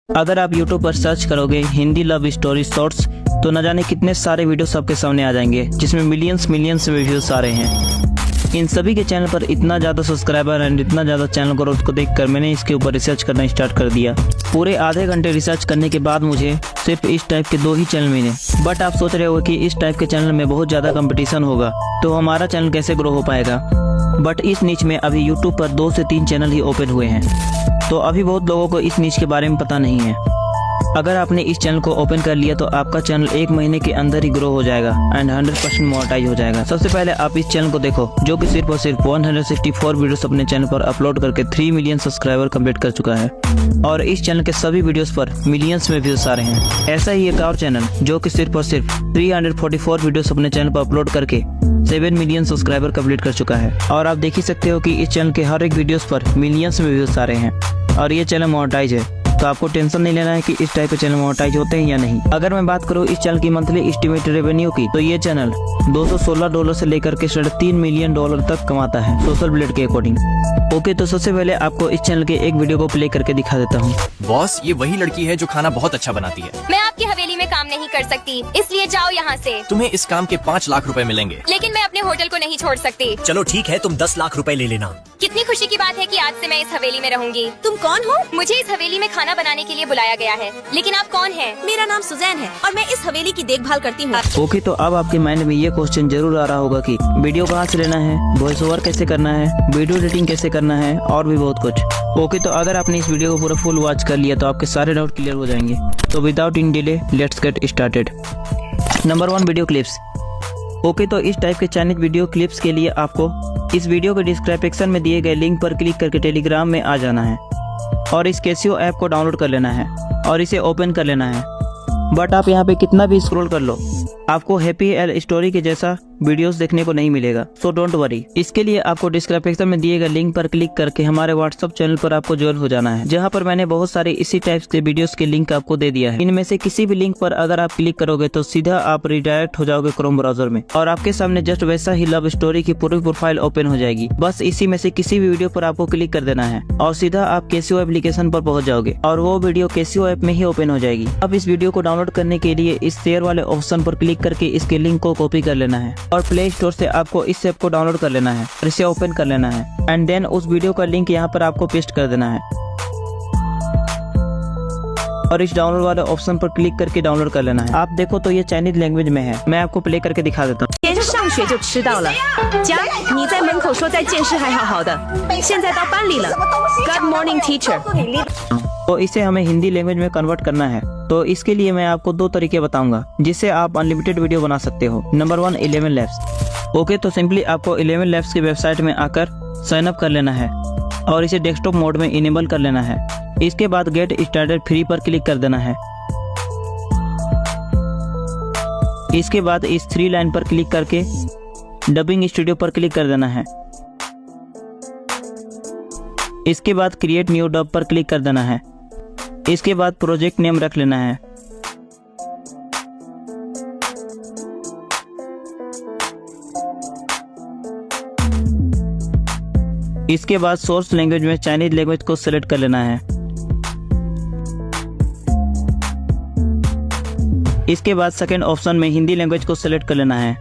अगर आप YouTube पर सर्च करोगे हिंदी लव स्टोरी शॉर्ट्स तो न जाने कितने सारे वीडियोस आपके सामने आ जाएंगे, जिसमें मिलियंस व्यूज आ रहे हैं। इन सभी के चैनल पर इतना ज़्यादा सब्सक्राइबर एंड इतना ज़्यादा चैनल ग्रोथ को देखकर मैंने इसके ऊपर रिसर्च करना स्टार्ट कर दिया। पूरे आधे घंटे रिसर्च करने के बाद मुझे सिर्फ इस टाइप के 2 ही चैनल मिले। बट आप सोच रहे हो कि इस टाइप के चैनल में बहुत ज़्यादा कंपटीशन होगा तो हमारा चैनल कैसे ग्रो हो पाएगा। बट इस नीच में अभी यूट्यूब पर 2 से 3 चैनल ही ओपन हुए हैं, तो अभी बहुत लोगों को इस नीच के बारे में पता नहीं है। अगर आपने इस चैनल को ओपन कर लिया तो आपका चैनल 1 महीने के अंदर ही ग्रो हो जाएगा एंड 100% मोनेटाइज हो जाएगा। सबसे पहले आप इस चैनल को देखो, जो कि सिर्फ और सिर्फ 164 वीडियोस अपने चैनल पर अपलोड करके 3 मिलियन सब्सक्राइबर कंप्लीट कर चुका है और इस चैनल के सभी वीडियोस पर मिलियंस में व्यूज आ रहे हैं। ऐसा ही एक और चैनल जो कि सिर्फ और सिर्फ 344 वीडियोस अपने चैनल पर अपलोड करके 7 मिलियन सब्सक्राइबर कंप्लीट कर चुका है और आप देख ही सकते हो कि इस चैनल के हर एक वीडियोस पर मिलियंस में व्यूज आ रहे हैं और ये चैनल मोनेटाइज है। तो आपको टेंशन नहीं लेना है कि इस टाइप के चैनल मोनेटाइज होते हैं या नहीं। अगर मैं बात करूँ इस चैनल की मंथली एस्टिमेटेड रेवेन्यू की, तो ये चैनल $216 से लेकर के $3.5 मिलियन तक कमाता है सोशल ब्लेड के अकॉर्डिंग। ओके, तो सबसे पहले आपको इस चैनल के एक वीडियो को प्ले करके दिखा देता हूँ। बॉस, ये वही लड़की है जो खाना बहुत अच्छा बनाती है। मैं आपकी हवेली में काम नहीं कर सकती, इसलिए जाओ यहाँ से। तुम्हें इस काम के 5 लाख रुपए मिलेंगे। लेकिन मैं अपने होटल को नहीं छोड़ सकती। चलो ठीक है, तुम 10 लाख रुपए ले लेना। कितनी खुशी की बात है कि आज से मैं इस हवेली में रहूंगी। तुम कौन हो? मुझे इस हवेली में खाना बनाने के लिए बुलाया गया है, लेकिन आप कौन हैं? मेरा नाम सुजैन है और मैं इस हवेली की देखभाल करती हूँ। ओके, तो अब आपके माइंड में ये क्वेश्चन जरूर आ रहा होगा कि वीडियो कहाँ से लेना है, वॉइस ओवर कैसे करना है, वीडियो एडिटिंग कैसे करना है और भी बहुत कुछ। ओके, तो अगर आपने इस वीडियो को पूरा फुल वॉच कर लिया तो आपके सारे डाउट क्लियर हो जाएंगे। तो without in delay let's get started. Number 1, video clips. Okay, तो इस टाइप के चाइनीज वीडियो क्लिप्स के लिए आपको इस वीडियो के डिस्क्रिप्शन में दिए गए लिंक पर क्लिक करके टेलीग्राम में आ जाना है और इस कैसियो ऐप को डाउनलोड कर लेना है और इसे ओपन कर लेना है। बट आप यहाँ पे कितना भी स्क्रॉल कर लो, आपको हैप्पी एल स्टोरी के जैसा वीडियोस देखने को नहीं मिलेगा, सो डोंट वरी। इसके लिए आपको डिस्क्रिप्शन में दिए गए लिंक पर क्लिक करके हमारे व्हाट्सएप चैनल पर आपको ज्वाइन हो जाना है, जहां पर मैंने बहुत सारे इसी टाइप्स के वीडियोस के लिंक आपको दे दिया है। इनमें से किसी भी लिंक पर अगर आप क्लिक करोगे तो सीधा आप रिडायरेक्ट हो जाओगे क्रोम ब्राउजर में और आपके सामने जस्ट वैसा ही लव स्टोरी की पूरी प्रोफाइल ओपन हो जाएगी। बस इसी में से किसी भी वीडियो पर आपको क्लिक कर देना है और सीधा आप कैसियो एप्लीकेशन पर पहुंच जाओगे और वो वीडियो कैसियो ऐप में ही ओपन हो जाएगी। अब इस वीडियो को डाउनलोड करने के लिए इस शेयर वाले ऑप्शन पर क्लिक करके इसके लिंक को कॉपी कर लेना है और प्ले स्टोर से आपको इस ऐप को डाउनलोड कर लेना है और इसे ओपन कर लेना है एंड देन उस वीडियो का लिंक यहाँ पर आपको पेस्ट कर देना है और इस डाउनलोड वाले ऑप्शन पर क्लिक करके डाउनलोड कर लेना है। आप देखो तो ये चाइनीज लैंग्वेज में है, मैं आपको प्ले करके दिखा देता हूँ।今天上学就迟到了，江，你在门口说再见是还好好的，现在到班里了。Good morning, teacher。 तो इसे हमें हिंदी लैंग्वेज में कन्वर्ट करना है, तो इसके लिए मैं आपको 2 तरीके बताऊंगा जिससे आप अनलिमिटेड वीडियो बना सकते हो। Number 1, 11 labs. ओके, तो सिंपली आपको 11 लैब्स की वेबसाइट में आकर साइन अप कर लेना है और इसे डेस्कटॉप मोड में इनेबल कर लेना है। इसके बाद गेट स्टार्टेड फ्री पर क्लिक कर देना है। इसके बाद इस 3 लाइन पर क्लिक करके डबिंग स्टूडियो पर क्लिक कर देना है। इसके बाद क्रिएट न्यू डब पर क्लिक कर देना है। इसके बाद प्रोजेक्ट नेम रख लेना है। इसके बाद सोर्स लैंग्वेज में चाइनीज लैंग्वेज को सिलेक्ट कर लेना है। इसके बाद सेकंड ऑप्शन में हिंदी लैंग्वेज को सिलेक्ट कर लेना है।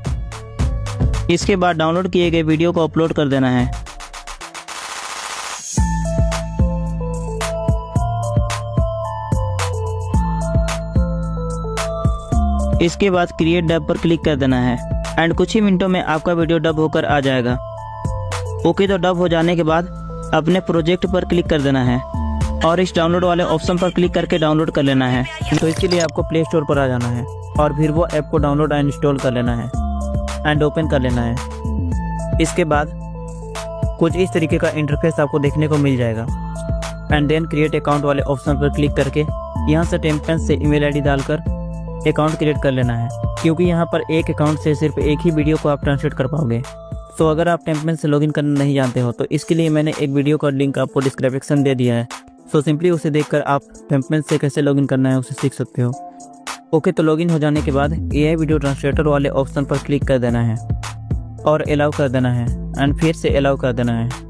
इसके बाद डाउनलोड किए गए वीडियो को अपलोड कर देना है। इसके बाद क्रिएट डब पर क्लिक कर देना है एंड कुछ ही मिनटों में आपका वीडियो डब होकर आ जाएगा। ओके, तो डब हो जाने के बाद अपने प्रोजेक्ट पर क्लिक कर देना है और इस डाउनलोड वाले ऑप्शन पर क्लिक करके डाउनलोड कर लेना है। तो इसके लिए आपको प्ले स्टोर पर आ जाना है और फिर वो ऐप को डाउनलोड एंड इंस्टॉल कर लेना है एंड ओपन कर लेना है। इसके बाद कुछ इस तरीके का इंटरफेस आपको देखने को मिल जाएगा एंड देन क्रिएट अकाउंट वाले ऑप्शन पर क्लिक करके यहाँ से टेम्पलेट से ईमेल आईडी डालकर अकाउंट क्रिएट कर लेना है, क्योंकि यहाँ पर एक अकाउंट से सिर्फ एक ही वीडियो को आप ट्रांसलेट कर पाओगे। तो अगर आप टेम्पलेट से लॉगिन करना नहीं जानते हो तो इसके लिए मैंने एक वीडियो का लिंक आपको डिस्क्रिप्शन दे दिया है, सो सिंपली उसे देखकर आप टेम्पलेट से कैसे लॉगिन करना है उसे सीख सकते हो। ओके, तो लॉगिन हो जाने के बाद AI वीडियो ट्रांसलेटर वाले ऑप्शन पर क्लिक कर देना है और अलाउ कर देना है एंड फिर से अलाउ कर देना है।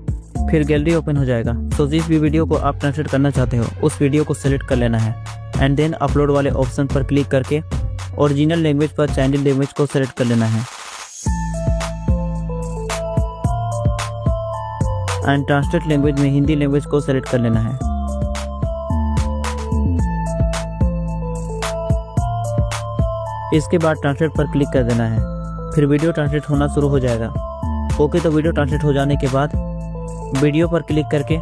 फिर गैलरी ओपन हो जाएगा। तो जिस भी वीडियो को आप ट्रांसलेट करना चाहते हो उस वीडियो को सिलेक्ट कर लेना है एंड देन अपलोड वाले ऑप्शन पर क्लिक करके ओरिजिनल लैंग्वेज पर चाइनीज लैंग्वेज को सेलेक्ट कर लेना है एंड ट्रांसलेट लैंग्वेज में हिंदी लैंग्वेज को सेलेक्ट कर लेना है। इसके बाद ट्रांसलेट पर क्लिक कर देना है, फिर वीडियो ट्रांसलेट होना शुरू हो जाएगा। ओके, तो वीडियो ट्रांसलेट हो जाने के बाद वीडियो पर क्लिक करके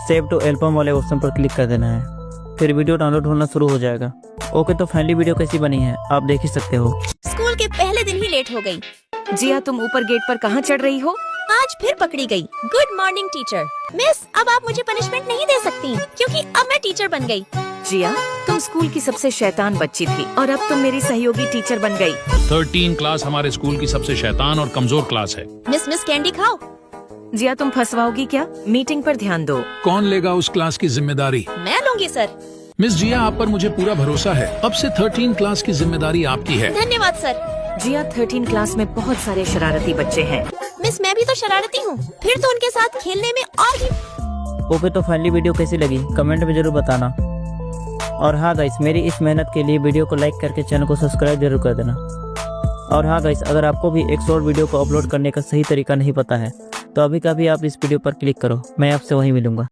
सेव टू एल्बम वाले ऑप्शन पर क्लिक कर देना है, फिर वीडियो डाउनलोड होना शुरू हो जाएगा। ओके, तो फाइनली वीडियो कैसी बनी है आप देख ही सकते हो। स्कूल के पहले दिन ही लेट हो गई। जिया तुम ऊपर गेट पर कहाँ चढ़ रही हो? आज फिर पकड़ी गई। Good morning teacher. मिस, अब आप मुझे पनिशमेंट नहीं दे सकती क्योंकि अब मैं टीचर बन गई। जिया तुम स्कूल की सबसे शैतान बच्ची थी और अब तुम मेरी सहयोगी टीचर बन गई। 13 क्लास हमारे स्कूल की सबसे शैतान और कमजोर क्लास है। मिस कैंडी खाओ। जिया तुम फंसवाओगी क्या? मीटिंग पर ध्यान दो। कौन लेगा उस क्लास की जिम्मेदारी? मैं लूंगी सर। मिस जिया, आप पर मुझे पूरा भरोसा है। अब से 13 क्लास की जिम्मेदारी आपकी है। धन्यवाद सर। जिया 13 क्लास में बहुत सारे शरारती बच्चे हैं। मिस, मैं भी तो शरारती हूँ, फिर तो उनके साथ खेलने में और भी। ओके, तो फाइनली वीडियो कैसी लगी कमेंट में जरूर बताना। और हाँ गाइस, मेरी इस मेहनत के लिए वीडियो को लाइक करके चैनल को सब्सक्राइब जरूर कर देना। और हाँ गाइस, अगर आपको भी एक शॉर्ट वीडियो को अपलोड करने का सही तरीका नहीं पता है तो अभी का भी आप इस वीडियो पर क्लिक करो, मैं आपसे वहीं मिलूंगा।